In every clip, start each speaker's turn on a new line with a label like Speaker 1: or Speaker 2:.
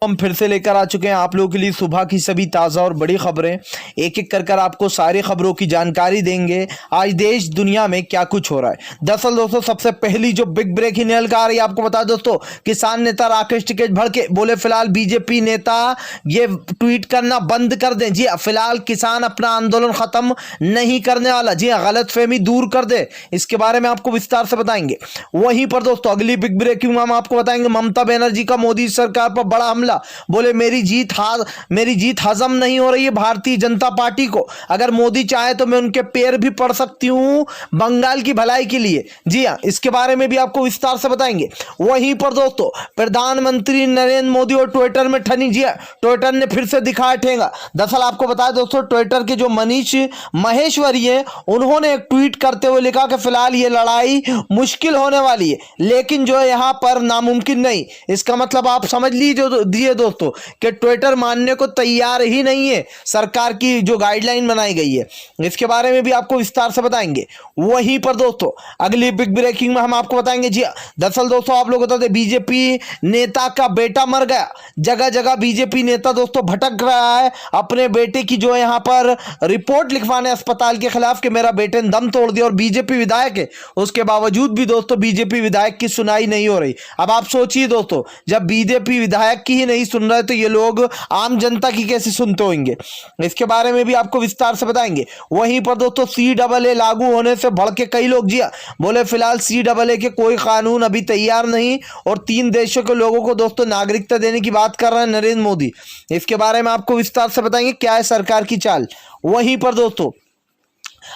Speaker 1: हम फिर से लेकर आ चुके हैं आप लोगों के लिए सुबह की सभी ताज़ा और बड़ी खबरें। एक एक कर आपको सारी खबरों की जानकारी देंगे आज देश दुनिया में क्या कुछ हो रहा है। दरअसल दोस्तों सबसे पहली जो बिग ब्रेकिंग न्यूज़ आ रही है आपको बता दोस्तों, किसान नेता राकेश टिकैत भड़के बोले फिलहाल बीजेपी नेता ये ट्वीट करना बंद कर दें। जी फिलहाल किसान अपना आंदोलन खत्म नहीं करने वाला। जी गलत फहमी दूर कर दे, इसके बारे में आपको विस्तार से बताएंगे। वहीं पर दोस्तों अगली बिग ब्रेकिंग हम आपको बताएंगे, ममता बनर्जी का मोदी सरकार पर बड़ा हमला। बोले मेरी जीत हजम नहीं हो रही है भारतीय जनता पार्टी को, अगर मोदी चाहे तो मैं उनके पैर भी पड़ सकती हूं बंगाल की भलाई के लिए। जी हां, इसके बारे में भी आपको विस्तार से बताएंगे। वहीं पर दोस्तों प्रधानमंत्री नरेंद्र मोदी और ट्विटर में ठनी। जी हां, ट्विटर ने फिर से दिखाया ठेंगा। दरअसल आपको बताया दोस्तों ट्विटर के जो मनीष महेश्वरी है उन्होंने एक ट्वीट करते हुए लिखा कि फिलहाल ये लड़ाई मुश्किल होने वाली है लेकिन जो यहां पर नामुमकिन नहीं। इसका मतलब आप समझ लीजिए दोस्तों कि ट्विटर मानने को तैयार ही नहीं है सरकार की जो गाइडलाइन बनाई गई है। इसके बारे में भी आपको विस्तार से बताएंगे। वहीं पर दोस्तों अगली बिग ब्रेकिंग में हम आपको बताएंगे। जी दरअसल दोस्तों आप लोग बता दें बीजेपी नेता का बेटा मर गया। जगह जगह बीजेपी नेता दोस्तों भटक रहा है अपने बेटे की जो यहां पर रिपोर्ट लिखवाने अस्पताल के खिलाफ कि मेरा बेटे ने दम तोड़ दिया और बीजेपी विधायक है, उसके बावजूद भी दोस्तों बीजेपी विधायक की सुनाई नहीं हो रही। अब आप सोचिए दोस्तों जब बीजेपी विधायक की ही नहीं सुन रहे तो ये लोग आम जनता की कैसे सुनते होंगे, इसके बारे में भी आपको विस्तार से बताएंगे। वहीं पर दोस्तों CAA लागू होने से भड़के कई लोग। जी बोले फिलहाल CAA के कोई कानून अभी तैयार नहीं और 3 देशों के लोगों को दोस्तों नागरिकता देने की बात कर रहे हैं नरेंद्र मोदी। इसके बारे में आपको विस्तार से बताएंगे क्या है सरकार की चाल। वहीं पर दोस्तों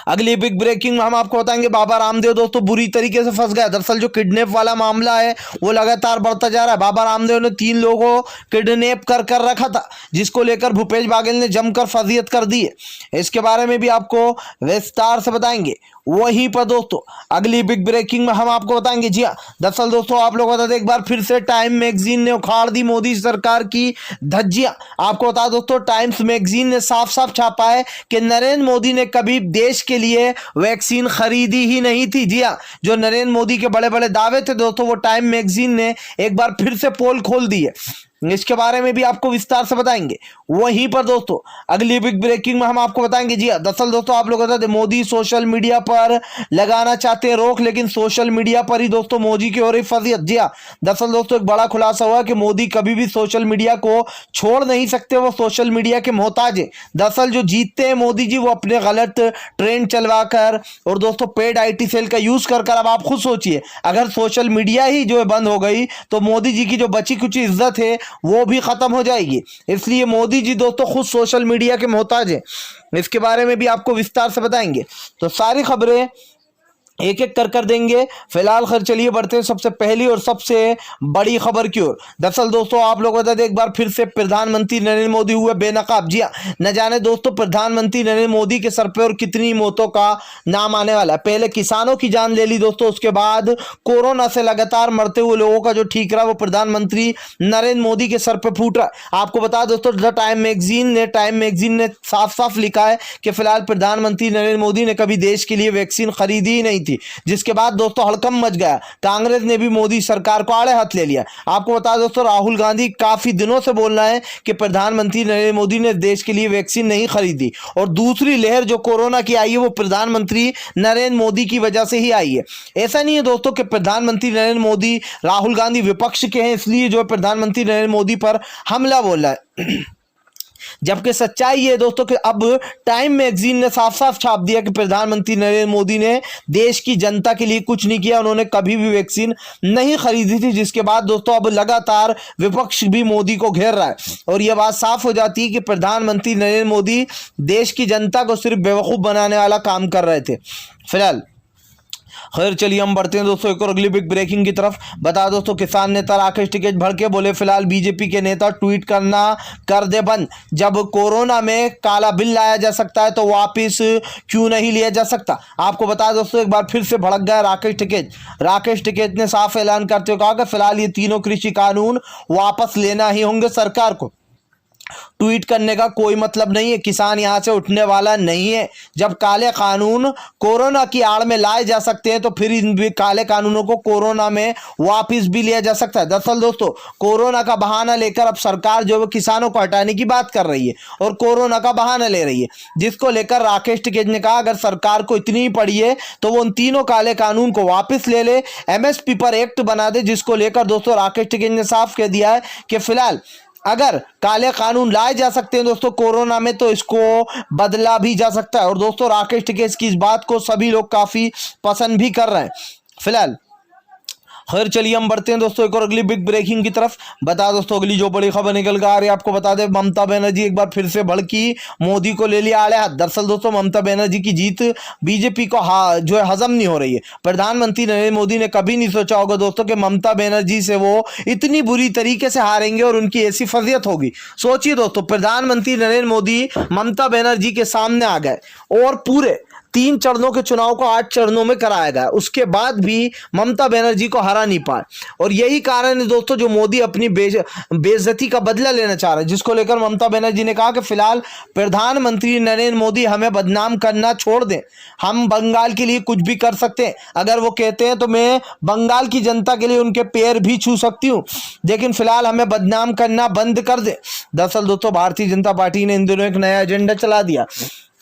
Speaker 1: अगली बिग ब्रेकिंग में हम आपको बताएंगे बाबा रामदेव दोस्तों बुरी तरीके से फंस गया। दरअसल जो किडनैप वाला मामला है वो लगातार बढ़ता जा रहा है। बाबा रामदेव ने 3 लोगों को किडनैप कर रखा था जिसको लेकर भूपेश बाघेल ने जमकर फजीयत कर दी है। इसके बारे में भी आपको विस्तार से बताएंगे। वहीं पर दोस्तों अगली बिग ब्रेकिंग में हम आपको बताएंगे। जी हाँ दरअसल दोस्तों आप लोग बता दें एक बार फिर से टाइम मैगजीन ने उखाड़ दी मोदी सरकार की धज्जियां। आपको बता दोस्तों टाइम्स मैगजीन ने साफ साफ छापा है कि नरेंद्र मोदी ने कभी देश के लिए वैक्सीन खरीदी ही नहीं थी। जी हाँ, जो नरेंद्र मोदी के बड़े बड़े दावे थे दोस्तों वो टाइम मैगजीन ने एक बार फिर से पोल खोल दी है। इसके बारे में भी आपको विस्तार से बताएंगे। वहीं पर दोस्तों अगली बिग ब्रेकिंग में हम आपको बताएंगे। जी दरअसल दोस्तों आप लोग बता दें मोदी सोशल मीडिया पर लगाना चाहते हैं रोक लेकिन सोशल मीडिया पर ही दोस्तों मोदी की हो रही फजीयत। जी दरअसल दोस्तों एक बड़ा खुलासा हुआ कि मोदी कभी भी सोशल मीडिया को छोड़ नहीं सकते, वो सोशल मीडिया के मोहताज है। दरअसल जो जीतते हैं मोदी जी वो अपने गलत ट्रेंड चलवा कर और दोस्तों पेड IT सेल का यूज कर अब आप खुद सोचिए अगर सोशल मीडिया ही जो है बंद हो गई तो मोदी जी की जो बची कुछ इज्जत है वो भी खत्म हो जाएगी। इसलिए मोदी जी दोस्तों खुद सोशल मीडिया के मोहताज हैं। इसके बारे में भी आपको विस्तार से बताएंगे। तो सारी खबरें एक एक कर देंगे। फिलहाल खैर चलिए बढ़ते हैं सबसे पहली और सबसे बड़ी खबर की ओर। दरअसल दोस्तों आप लोग बता दें एक बार फिर से प्रधानमंत्री नरेंद्र मोदी हुए बेनकाब। जी न जाने दोस्तों प्रधानमंत्री नरेंद्र मोदी के सर पे और कितनी मौतों का नाम आने वाला है। पहले किसानों की जान ले ली दोस्तों, उसके बाद कोरोना से लगातार मरते हुए लोगों का जो ठीक रहा वो प्रधानमंत्री नरेंद्र मोदी के सर पे फूट रहा है। आपको बता दोस्तों टाइम मैगजीन ने साफ साफ लिखा है कि फिलहाल प्रधानमंत्री नरेंद्र मोदी ने कभी देश के लिए वैक्सीन खरीदी ही नहीं थी, जिसके बाद दोस्तों हड़कंप मच गया। कांग्रेस ने भी मोदी सरकार को आड़े हाथ ले लिया। आपको बता दोस्तों राहुल गांधी काफी दिनों से बोल रहे हैं कि प्रधानमंत्री नरेंद्र मोदी ने देश के लिए वैक्सीन नहीं खरीदी और दूसरी लहर जो कोरोना की आई है वो प्रधानमंत्री नरेंद्र मोदी की वजह से ही आई है। ऐसा नहीं है दोस्तों कि प्रधानमंत्री नरेंद्र मोदी राहुल गांधी विपक्ष के हैं इसलिए जो प्रधानमंत्री नरेंद्र मोदी पर हमला बोल रहा है, जबकि सच्चाई ये दोस्तों कि अब टाइम मैगजीन ने साफ साफ छाप दिया कि प्रधानमंत्री नरेंद्र मोदी ने देश की जनता के लिए कुछ नहीं किया, उन्होंने कभी भी वैक्सीन नहीं खरीदी थी। जिसके बाद दोस्तों अब लगातार विपक्ष भी मोदी को घेर रहा है और यह बात साफ हो जाती है कि प्रधानमंत्री नरेंद्र मोदी देश की जनता को सिर्फ बेवकूफ़ बनाने वाला काम कर रहे थे। फिलहाल खैर चलिए हम बढ़ते हैं दोस्तों एक और अगली बिग ब्रेकिंग की तरफ। बता दोस्तों किसान नेता राकेश टिकैत भड़के बोले फिलहाल बीजेपी के नेता ट्वीट करना कर दे बंद। जब कोरोना में काला बिल लाया जा सकता है तो वापस क्यों नहीं लिया जा सकता। आपको बता दोस्तों एक बार फिर से भड़क गया राकेश टिकैत ने साफ ऐलान करते हुए कहा कि फिलहाल ये तीनों कृषि कानून वापस लेना ही होंगे सरकार को। ट्वीट करने का कोई मतलब नहीं है, किसान यहां से उठने वाला नहीं है। जब काले कानून कोरोना की आड़ में लाए जा सकते हैं तो फिर इन काले कानूनों को कोरोना में वापस भी लिया जा सकता है। दरअसल दोस्तों, कोरोना का बहाना लेकर अब सरकार जो है किसानों को हटाने की बात कर रही है और कोरोना का बहाना ले रही है, जिसको लेकर राकेश टिकैत ने कहा अगर सरकार को इतनी ही पड़ी है तो वो उन तीनों काले कानून को वापस ले ले, एमएसपी पर एक्ट बना दे। जिसको लेकर दोस्तों राकेश टिकैत ने साफ कह दिया है कि फिलहाल अगर काले कानून लाए जा सकते हैं दोस्तों कोरोना में तो इसको बदला भी जा सकता है। और दोस्तों राकेश टिकैत की इस बात को सभी लोग काफी पसंद भी कर रहे हैं। फिलहाल खैर चलिए हम बढ़ते हैं दोस्तों एक और अगली बिग ब्रेकिंग की तरफ। बता दोस्तों अगली जो बड़ी खबर निकल कर आ रही है, आपको बता दें ममता बनर्जी एक बार फिर से भड़की, मोदी को ले लिया आड़े हाथ। दरअसल दोस्तों ममता बनर्जी की जीत बीजेपी को जो है हजम नहीं हो रही है। प्रधानमंत्री नरेंद्र मोदी ने कभी नहीं सोचा होगा दोस्तों कि ममता बनर्जी से वो इतनी बुरी तरीके से हारेंगे और उनकी ऐसी फजीयत होगी। सोचिए दोस्तों, प्रधानमंत्री नरेंद्र मोदी ममता बनर्जी के सामने आ गए और पूरे 3 चरणों के चुनाव को 8 चरणों में कराया गया, उसके बाद भी ममता बनर्जी को हरा नहीं पाए। और यही कारण है दोस्तों जो मोदी अपनी बेइज्जती का बदला लेना चाह रहे हैं, जिसको लेकर ममता बनर्जी ने कहा कि फिलहाल प्रधानमंत्री नरेंद्र मोदी हमें बदनाम करना छोड़ दें, हम बंगाल के लिए कुछ भी कर सकते हैं। अगर वो कहते हैं तो मैं बंगाल की जनता के लिए उनके पैर भी छू सकती हूँ, लेकिन फिलहाल हमें बदनाम करना बंद कर दे। दरअसल दोस्तों भारतीय जनता पार्टी ने इन दिनों एक नया एजेंडा चला दिया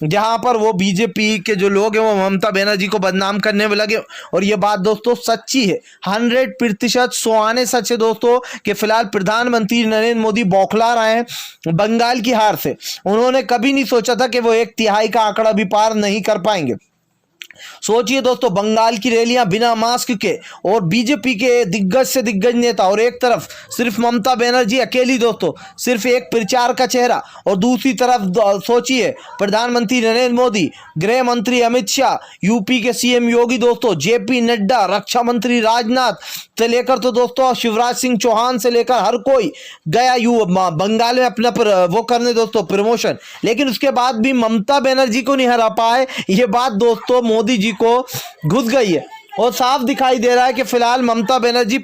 Speaker 1: जहां पर वो बीजेपी के जो लोग हैं वो ममता बनर्जी को बदनाम करने में लगे। और ये बात दोस्तों सच्ची है, 100% सुहाने सच है दोस्तों कि फिलहाल प्रधानमंत्री नरेंद्र मोदी बौखला रहे हैं बंगाल की हार से। उन्होंने कभी नहीं सोचा था कि वो 1/3 का आंकड़ा भी पार नहीं कर पाएंगे। सोचिए दोस्तों, बंगाल की रैलियां बिना मास्क के और बीजेपी के दिग्गज से दिग्गज नेता, और एक तरफ सिर्फ ममता बनर्जी अकेली दोस्तों, सिर्फ एक प्रचार का चेहरा, और दूसरी तरफ सोचिए प्रधानमंत्री नरेंद्र मोदी, गृह मंत्री अमित शाह, यूपी के सीएम योगी दोस्तों, जेपी नड्डा, रक्षा मंत्री राजनाथ से लेकर तो दोस्तों शिवराज सिंह चौहान से लेकर हर कोई गया बंगाल में अपना वो करने दोस्तों प्रमोशन, लेकिन उसके बाद भी ममता बनर्जी को नहीं हरा पाए। ये बात दोस्तों मोदी जी को घुस गई है और साफ दिखाई दे रहा है कि फिलहाल ममता बनर्जी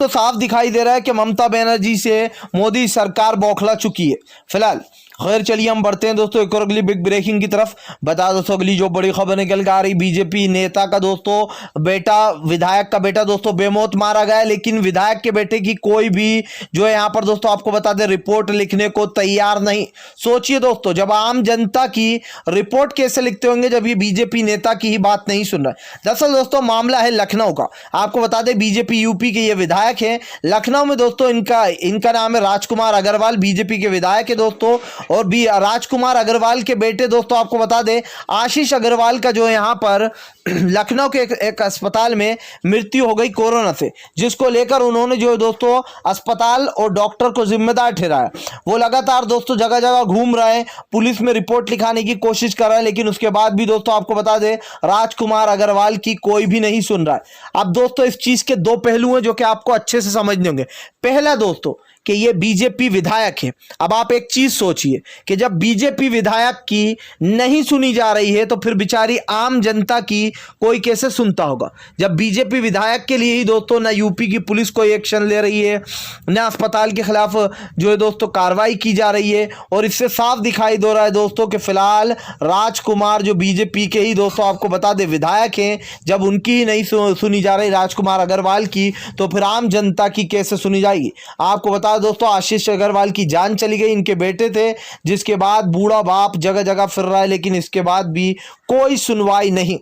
Speaker 1: साफ दिखाई दे रहा है कि ममता बनर्जी से मोदी सरकार बौखला चुकी है। फिलहाल खैर चलिए हम बढ़ते हैं दोस्तों एक और अगली बिग ब्रेकिंग की तरफ। बता दोस्तों अगली जो बड़ी खबर निकल कर आ रही, बीजेपी नेता का दोस्तों बेटा, विधायक का बेटा दोस्तों बेमौत मारा गया, लेकिन विधायक के बेटे की कोई भी जो है यहाँ पर दोस्तों आपको बता दें रिपोर्ट लिखने को तैयार नहीं। सोचिए दोस्तों, जब आम जनता की रिपोर्ट कैसे लिखते होंगे जब ये बीजेपी नेता की ही बात नहीं सुन रहा है। दरअसल दोस्तों मामला है लखनऊ का। आपको बता दें बीजेपी यूपी के ये विधायक है, लखनऊ में दोस्तों इनका नाम है राजकुमार अग्रवाल, बीजेपी के विधायक है दोस्तों। और भी राजकुमार अग्रवाल के बेटे दोस्तों आपको बता दें आशीष अग्रवाल का जो है यहाँ पर लखनऊ के एक अस्पताल में मृत्यु हो गई कोरोना से, जिसको लेकर उन्होंने जो है दोस्तों अस्पताल और डॉक्टर को जिम्मेदार ठहराया। वो लगातार दोस्तों जगह जगह घूम रहे हैं, पुलिस में रिपोर्ट लिखाने की कोशिश कर रहे हैं, लेकिन उसके बाद भी दोस्तों आपको बता दें राजकुमार अग्रवाल की कोई भी नहीं सुन रहा है। अब दोस्तों इस चीज के 2 पहलू हैं जो कि आपको अच्छे से समझने होंगे। पहला दोस्तों कि ये बीजेपी विधायक है। अब आप एक चीज सोचिए कि जब बीजेपी विधायक की नहीं सुनी जा रही है तो फिर बेचारी आम जनता की कोई कैसे सुनता होगा। जब बीजेपी विधायक के लिए ही दोस्तों ना यूपी की पुलिस कोई एक्शन ले रही है, ना अस्पताल के खिलाफ जो है दोस्तों कार्रवाई की जा रही है, और इससे साफ दिखाई दे रहा है दोस्तों कि फिलहाल राजकुमार जो बीजेपी के ही दोस्तों आपको बता दें विधायक हैं, जब उनकी ही नहीं सुनी जा रही राजकुमार अग्रवाल की, तो फिर आम जनता की कैसे सुनी जाएगी। आपको बता दोस्तों आशीष अग्रवाल की जान चली गई, इनके बेटे थे, जिसके बाद बूढ़ा बाप जगह जगह फिर रहा है, लेकिन इसके बाद भी कोई सुनवाई नहीं।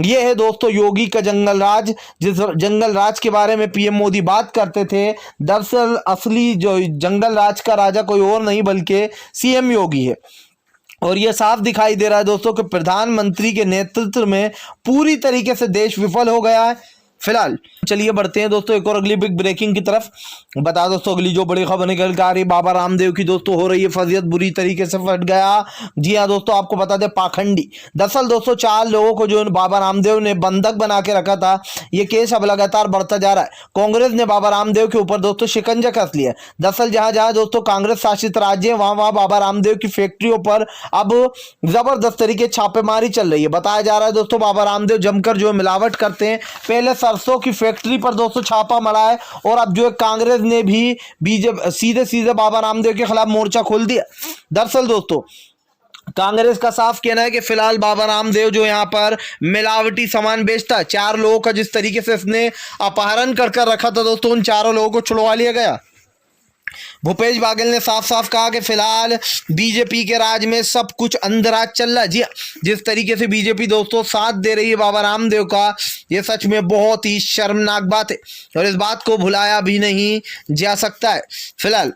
Speaker 1: यह है दोस्तों योगी का जंगल राज, जिस जंगल राज के बारे में पीएम मोदी बात करते थे। दरअसल असली जो जंगल राज का राजा कोई और नहीं बल्कि सीएम योगी है। और यह साफ दिखाई दे रहा है दोस्तों कि प्रधानमंत्री के नेतृत्व में पूरी तरीके से देश विफल हो गया है। फिलहाल चलिए बढ़ते हैं दोस्तों एक और अगली बिग ब्रेकिंग की तरफ। बता दोस्तों अगली जो बड़ी खबर निकल कर आ रही, बाबा रामदेव की दोस्तों हो रही है फजीयत, बुरी तरीके से फट गया। जी हाँ दोस्तों आपको बता दें पाखंडी। दरअसल दोस्तों 4 लोगों को जो बाबा रामदेव ने बंधक बना के रखा था, ये केस अब लगातार बढ़ता जा रहा है। कांग्रेस ने बाबा रामदेव के ऊपर दोस्तों शिकंजा कस लिया। दरअसल जहां जहां दोस्तों कांग्रेस शासित राज्य है वहां बाबा रामदेव की फैक्ट्रियों पर अब जबरदस्त तरीके छापेमारी चल रही है। बताया जा रहा है दोस्तों बाबा रामदेव जमकर जो मिलावट करते हैं। पहले सरसों की फैक्ट्री पर दोस्तों छापा मरा है, और अब जो कांग्रेस ने भी बीजेपी सीधे सीधे बाबा रामदेव के खिलाफ मोर्चा खोल दिया। दरअसल दोस्तों कांग्रेस का साफ कहना है कि फिलहाल बाबा रामदेव जो यहाँ पर मिलावटी सामान बेचता है, 4 लोगों का जिस तरीके से इसने अपहरण कर रखा था दोस्तों, उन 4 लोगों को छुड़वा लिया गया। भूपेश बागेल ने साफ साफ कहा कि फिलहाल बीजेपी के राज में सब कुछ अंधराज चल रहा है। जी जिस तरीके से बीजेपी दोस्तों साथ दे रही है बाबा रामदेव का, ये सच में बहुत ही शर्मनाक बात है और इस बात को भुलाया भी नहीं जा सकता है फिलहाल।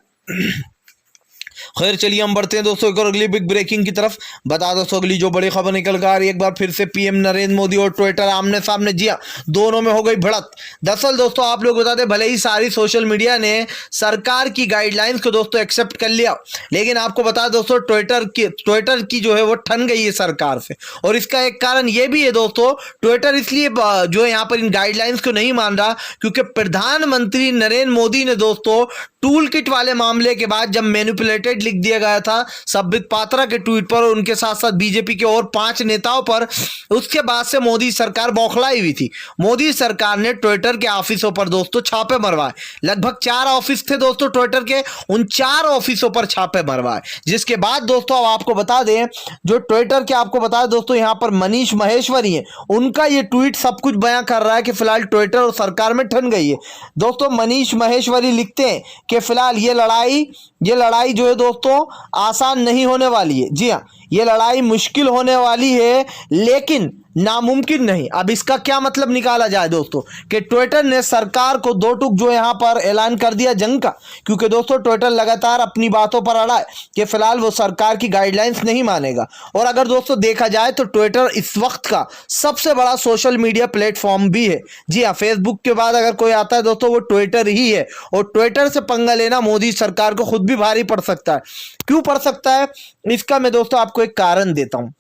Speaker 1: खैर चलिए हम बढ़ते हैं दोस्तों एक और अगली बिग ब्रेकिंग की तरफ। बता दोस्तों अगली जो बड़ी खबर निकल कर आ रही है, एक बार फिर से पीएम नरेंद्र मोदी और ट्विटर आमने सामने। जी हाँ, दोनों में हो गई भिड़त। दरअसल दोस्तों आप लोग बता दें, भले ही सारी सोशल मीडिया ने सरकार की गाइडलाइंस को दोस्तों एक्सेप्ट कर लिया, लेकिन आपको बता दोस्तों ट्विटर की जो है वो ठन गई है सरकार से। और इसका एक कारण ये भी है दोस्तों, ट्विटर इसलिए जो है यहाँ पर इन गाइडलाइंस को नहीं मान रहा क्योंकि प्रधानमंत्री नरेंद्र मोदी ने दोस्तों टूल किट वाले मामले के बाद जब मैनिपुलेटेड लिख दिया गया था संबित पात्रा के ट्वीट पर और उनके साथ साथ बीजेपी के और 5 नेताओं पर, उसके बाद से मोदी सरकार बौखलाई हुई थी। मोदी सरकार ने ट्विटर के ऑफिसों पर दोस्तों छापे मरवाए। लगभग 4 ऑफिस थे दोस्तों ट्विटर के, उन 4 ऑफिसों पर छापे मरवाए। जिसके बाद दोस्तों अब आपको बता दें, जो ट्विटर के आपको बता दें दोस्तों, यहां पर मनीष महेश्वरी है, उनका ये ट्वीट सब कुछ बयां कर रहा है कि फिलहाल ट्विटर और सरकार में ठन गई है। दोस्तों मनीष महेश्वरी लिखते हैं कि फिलहाल ये लड़ाई जो है दोस्तों आसान नहीं होने वाली है। जी हाँ, ये लड़ाई मुश्किल होने वाली है लेकिन नामुमकिन नहीं। अब इसका क्या मतलब निकाला जाए दोस्तों कि ट्विटर ने सरकार को 2 टूक जो यहां पर ऐलान कर दिया जंग का, क्योंकि दोस्तों ट्विटर लगातार अपनी बातों पर अड़ा है कि फिलहाल वो सरकार की गाइडलाइंस नहीं मानेगा। और अगर दोस्तों देखा जाए तो ट्विटर इस वक्त का सबसे बड़ा सोशल मीडिया प्लेटफॉर्म भी है। जी हाँ, फेसबुक के बाद अगर कोई आता है दोस्तों वो ट्विटर ही है। और ट्विटर से पंगा लेना मोदी सरकार को खुद भी भारी पड़ सकता है। क्यों पड़ सकता है, इसका मैं दोस्तों आपको एक कारण देता हूं।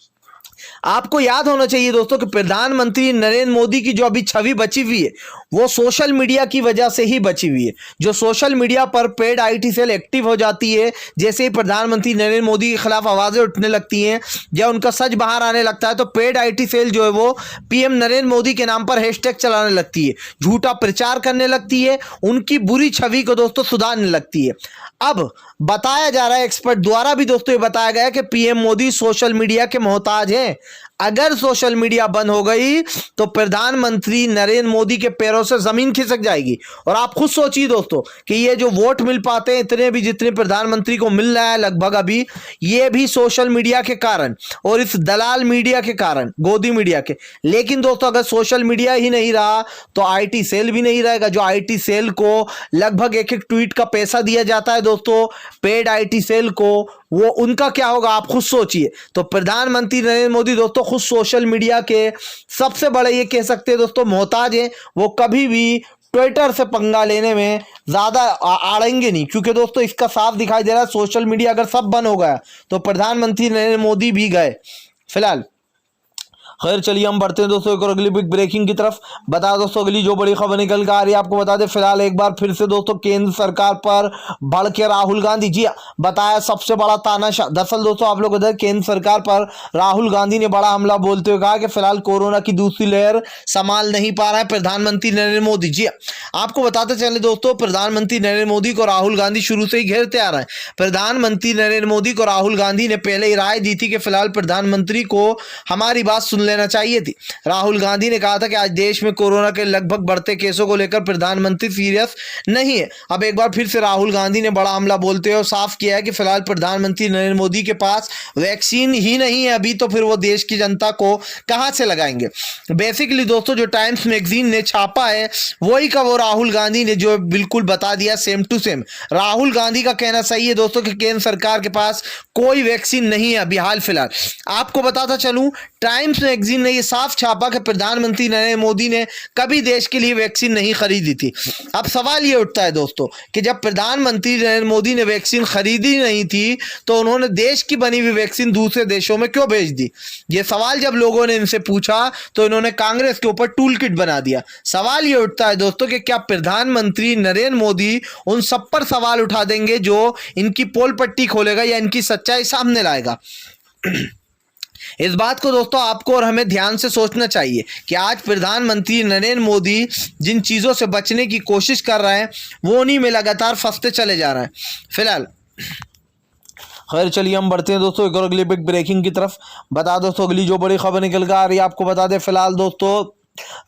Speaker 1: आपको याद होना चाहिए दोस्तों कि प्रधानमंत्री नरेंद्र मोदी की जो अभी छवि बची हुई है वो सोशल मीडिया की वजह से ही बची हुई है। जो सोशल मीडिया पर पेड आईटी सेल एक्टिव हो जाती है, जैसे ही प्रधानमंत्री नरेंद्र मोदी के खिलाफ आवाजें उठने लगती हैं या उनका सच बाहर आने लगता है, तो पेड आईटी सेल जो है वो पीएम नरेंद्र मोदी के नाम पर हैशटैग चलाने लगती है, झूठा प्रचार करने लगती है, उनकी बुरी छवि को दोस्तों सुधारने लगती है। अब बताया जा रहा है, एक्सपर्ट द्वारा भी दोस्तों ये बताया गया कि पीएम मोदी सोशल मीडिया के मोहताज हैं। अगर सोशल मीडिया बंद हो गई तो प्रधानमंत्री नरेंद्र मोदी के पैरों से जमीन खिसक जाएगी। और आप खुद सोचिए दोस्तों कि ये जो वोट मिल पाते हैं इतने भी जितने प्रधानमंत्री को मिल रहा है लगभग अभी, ये भी सोशल मीडिया के कारण और इस दलाल मीडिया के कारण, गोदी मीडिया के। लेकिन दोस्तों अगर सोशल मीडिया ही नहीं रहा तो आईटी सेल भी नहीं रहेगा। जो आईटी सेल को लगभग एक ट्वीट का पैसा दिया जाता है दोस्तों, पेड आईटी सेल को, वो उनका क्या होगा आप खुद सोचिए। तो प्रधानमंत्री नरेंद्र मोदी दोस्तों खुद सोशल मीडिया के सबसे बड़े ये कह सकते हैं दोस्तों मोहताज हैं। वो कभी भी ट्विटर से पंगा लेने में ज्यादा आड़ेंगे नहीं, क्योंकि दोस्तों इसका साफ दिखाई दे रहा है सोशल मीडिया अगर सब बंद हो गया तो प्रधानमंत्री नरेंद्र मोदी भी गए फिलहाल। खैर चलिए हम बढ़ते हैं दोस्तों एक और अगली बिग ब्रेकिंग की तरफ। बता दोस्तों अगली जो बड़ी खबर निकल कर आ रही है, आपको बता दें फिलहाल एक बार फिर से दोस्तों केंद्र सरकार पर बढ़ के राहुल गांधी। जी बताया सबसे बड़ा तानाशाह। दरअसल दोस्तों आप लोग बता दें केंद्र सरकार पर राहुल गांधी ने बड़ा हमला बोलते हुए कहा कि फिलहाल कोरोना की दूसरी लहर संभाल नहीं पा रहा है प्रधानमंत्री नरेंद्र मोदी। जी आपको बताते चले दोस्तों, प्रधानमंत्री नरेंद्र मोदी को राहुल गांधी शुरू से ही घेरते आ रहे हैं। प्रधानमंत्री नरेंद्र मोदी को राहुल गांधी ने पहले ही राय दी थी कि फिलहाल प्रधानमंत्री को हमारी बात सुन लेना चाहिए थी। राहुल गांधी ने कहा था कि आज देश में कोरोना के लगभग बढ़ते केसों को लेकर प्रधानमंत्री सीरियस नहीं है। अब एक बार फिर से राहुल गांधी ने बड़ा हमला बोलते हुए साफ किया है कि फिलहाल प्रधानमंत्री नरेंद्र मोदी के पास वैक्सीन ही नहीं है अभी, तो फिर वो देश की जनता को कहां से लगाएंगे। बेसिकली दोस्तों जो टाइम्स मैगजीन ने छापा है वही का वो राहुल गांधी ने जो बिल्कुल बता दिया same to same. Rahul Gandhi का कहना सही है दोस्तों कि केंद्र सरकार के पास कोई वैक्सीन नहीं है अभी हाल फिलहाल। आपको बताता चलूं टाइम्स मैगजीन ने ये साफ छापा कि प्रधानमंत्री नरेंद्र मोदी ने कभी देश के लिए वैक्सीन नहीं खरीदी थी। अब सवाल ये उठता है दोस्तों कि जब प्रधानमंत्री नरेंद्र मोदी ने वैक्सीन खरीदी नहीं थी तो उन्होंने देश की बनी हुई वैक्सीन दूसरे देशों में क्यों भेज दी। ये सवाल जब लोगों ने इनसे पूछा तो इन्होंने कांग्रेस के ऊपर टूल किट बना दिया। सवाल ये उठता है दोस्तों कि क्या प्रधानमंत्री नरेंद्र मोदी उन सब पर सवाल उठा देंगे जो इनकी पोल पट्टी खोलेगा या इनकी सच्चाई सामने लाएगा। इस बात को दोस्तों आपको और हमें ध्यान से सोचना चाहिए कि आज प्रधानमंत्री नरेंद्र मोदी जिन चीज़ों से बचने की कोशिश कर रहे हैं वो उन्हीं में लगातार फंसते चले जा रहे हैं। फिलहाल खैर चलिए हम बढ़ते हैं दोस्तों एक और अगली बिग ब्रेकिंग की तरफ। बता दोस्तों अगली जो बड़ी खबर निकल कर आ रही है आपको बता दें। फिलहाल दोस्तों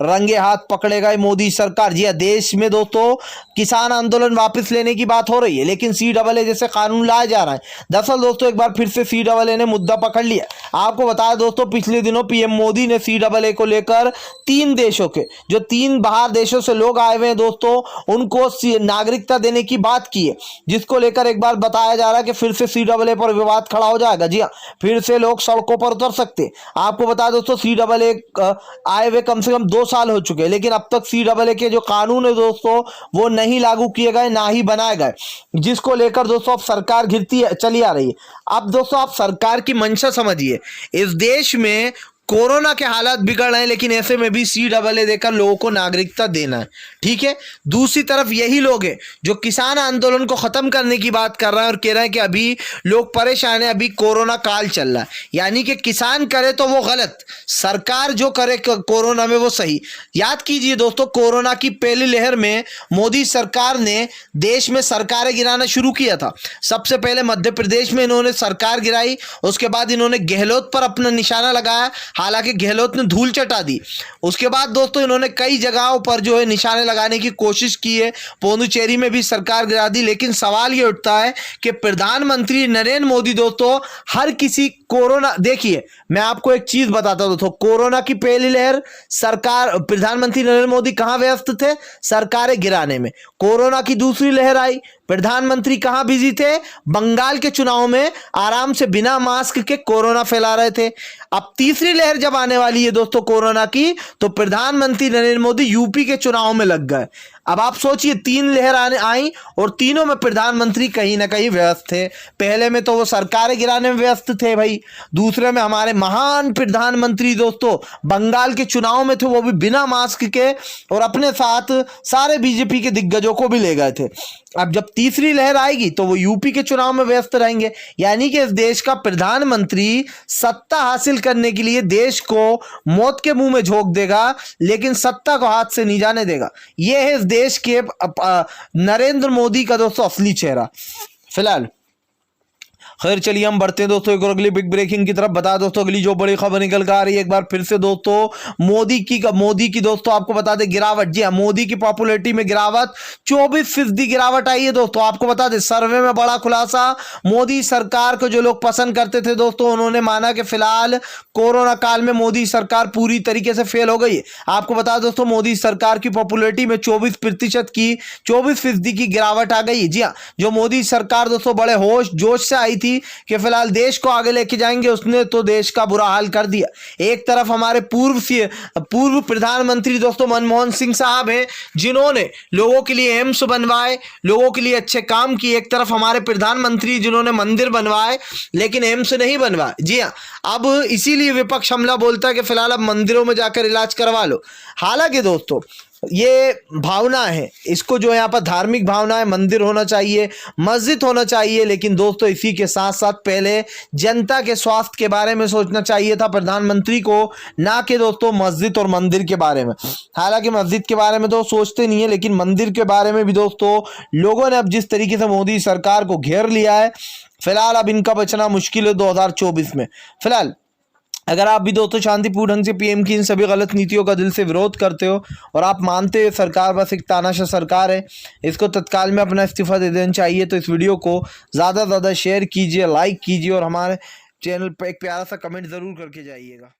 Speaker 1: रंगे हाथ पकड़े गए मोदी सरकार। जी देश में दोस्तों किसान आंदोलन वापस लेने की बात हो रही है, लेकिन CAA जैसे कानून लाया जा रहा है। दरअसल दोस्तों एक बार फिर से CAA ने मुद्दा पकड़ लिया। आपको बताया दोस्तों पिछले दिनों PM मोदी ने CAA को लेकर 3 देशों के जो 3 बाहर देशों से लोग आए हुए हैं दोस्तों उनको नागरिकता देने की बात की है, जिसको लेकर एक बार बताया जा रहा है कि फिर से CAA पर विवाद खड़ा हो जाएगा। जी हाँ, फिर से लोग सड़कों पर उतर सकते हैं। आपको बता दोस्तों CAA आए हुए कम से कम 2 साल हो चुके हैं, लेकिन अब तक CAA के जो कानून है दोस्तों वो नहीं लागू किए गए, ना ही बनाए गए, जिसको लेकर दोस्तों अब सरकार घिरती चली आ रही है। अब दोस्तों आप सरकार की मंशा समझिए। इस देश में कोरोना के हालात बिगड़ रहे हैं, लेकिन ऐसे में भी CAA देकर लोगों को नागरिकता देना है, ठीक है। दूसरी तरफ यही लोग हैं जो किसान आंदोलन को खत्म करने की बात कर रहे हैं और कह रहे हैं कि अभी लोग परेशान हैं, अभी कोरोना काल चल रहा है, यानी कि किसान करे तो वो गलत, सरकार जो करे कोरोना में वो सही। याद कीजिए दोस्तों कोरोना की पहली लहर में मोदी सरकार ने देश में सरकारें गिराना शुरू किया था। सबसे पहले मध्य प्रदेश में इन्होंने सरकार गिराई, उसके बाद इन्होंने गहलोत पर अपना निशाना लगाया, हालांकि गहलोत ने धूल चटा दी। उसके बाद दोस्तों इन्होंने कई जगहों पर जो है निशाने लगाने की कोशिश की है, पुडुचेरी में भी सरकार गिरा दी। लेकिन सवाल ये उठता है कि प्रधानमंत्री नरेंद्र मोदी दोस्तों हर किसी कोरोना, देखिए मैं आपको एक चीज बताता हूं दोस्तों, कोरोना की पहली लहर सरकार प्रधानमंत्री नरेंद्र मोदी कहां व्यस्त थे? सरकारें गिराने में। कोरोना की दूसरी लहर आई, प्रधानमंत्री कहां बिजी थे? बंगाल के चुनाव में आराम से बिना मास्क के कोरोना फैला रहे थे। अब तीसरी लहर जब आने वाली है दोस्तों कोरोना की, तो प्रधानमंत्री नरेंद्र मोदी यूपी के चुनाव में लग गए। अब आप सोचिए 3 लहर आई और तीनों में प्रधानमंत्री कहीं ना कहीं व्यस्त थे। पहले में तो वो सरकारें गिराने में व्यस्त थे भाई, दूसरे में हमारे महान प्रधानमंत्री दोस्तों बंगाल के चुनाव में थे, वो भी बिना मास्क के, और अपने साथ सारे बीजेपी के दिग्गजों को भी ले गए थे। अब जब तीसरी लहर आएगी तो वो यूपी के चुनाव में व्यस्त रहेंगे, यानी कि इस देश का प्रधानमंत्री सत्ता हासिल करने के लिए देश को मौत के मुंह में झोंक देगा, लेकिन सत्ता को हाथ से नहीं जाने देगा। यह है इस देश के नरेंद्र मोदी का दोस्तों असली चेहरा। फिलहाल खैर चलिए हम बढ़ते हैं दोस्तों एक और अगली बिग ब्रेकिंग की तरफ। बता दोस्तों अगली जो बड़ी खबर निकल कर आ रही है एक बार फिर से दोस्तों मोदी की दोस्तों आपको बता दें गिरावट। जी हाँ, मोदी की पॉपुलैरिटी में गिरावट, 24% गिरावट आई है दोस्तों। आपको बता दें सर्वे में बड़ा खुलासा, मोदी सरकार को जो लोग पसंद करते थे दोस्तों उन्होंने माना कि फिलहाल कोरोना काल में मोदी सरकार पूरी तरीके से फेल हो गई है। आपको बता दोस्तों मोदी सरकार की पॉपुलैरिटी में 24% की गिरावट आ गई है। जी हाँ, जो मोदी सरकार दोस्तों बड़े होश जोश से आई थी कि फिलहाल देश को आगे लेके जाएंगे, उसने तो देश का बुरा हाल कर दिया। एक तरफ हमारे पूर्व प्रधानमंत्री दोस्तों मनमोहन सिंह साहब हैं जिन्होंने लोगों के लिए एम्स बनवाए, लोगों के लिए अच्छे काम किए। एक तरफ हमारे प्रधानमंत्री जिन्होंने मंदिर बनवाए लेकिन एम्स नहीं बनवाए। जी हाँ, अब इसीलिए विपक्ष हमला बोलता है कि फिलहाल अब मंदिरों में जाकर इलाज करवा लो। हालांकि दोस्तों ये भावना है, इसको जो यहाँ पर धार्मिक भावना है, मंदिर होना चाहिए, मस्जिद होना चाहिए, लेकिन दोस्तों इसी के साथ साथ पहले जनता के स्वास्थ्य के बारे में सोचना चाहिए था प्रधानमंत्री को, ना कि दोस्तों मस्जिद और मंदिर के बारे में। हालांकि मस्जिद के बारे में तो सोचते नहीं है, लेकिन मंदिर के बारे में भी दोस्तों लोगों ने अब जिस तरीके से मोदी सरकार को घेर लिया है, फिलहाल अब इनका बचना मुश्किल है 2024 में। फिलहाल अगर आप भी दोस्तों शांतिपूर्ण ढंग से PM की इन सभी गलत नीतियों का दिल से विरोध करते हो और आप मानते हो सरकार बस एक तानाशाह सरकार है, इसको तत्काल में अपना इस्तीफा दे देना चाहिए, तो इस वीडियो को ज़्यादा से ज़्यादा शेयर कीजिए, लाइक कीजिए और हमारे चैनल पर एक प्यारा सा कमेंट ज़रूर करके जाइएगा।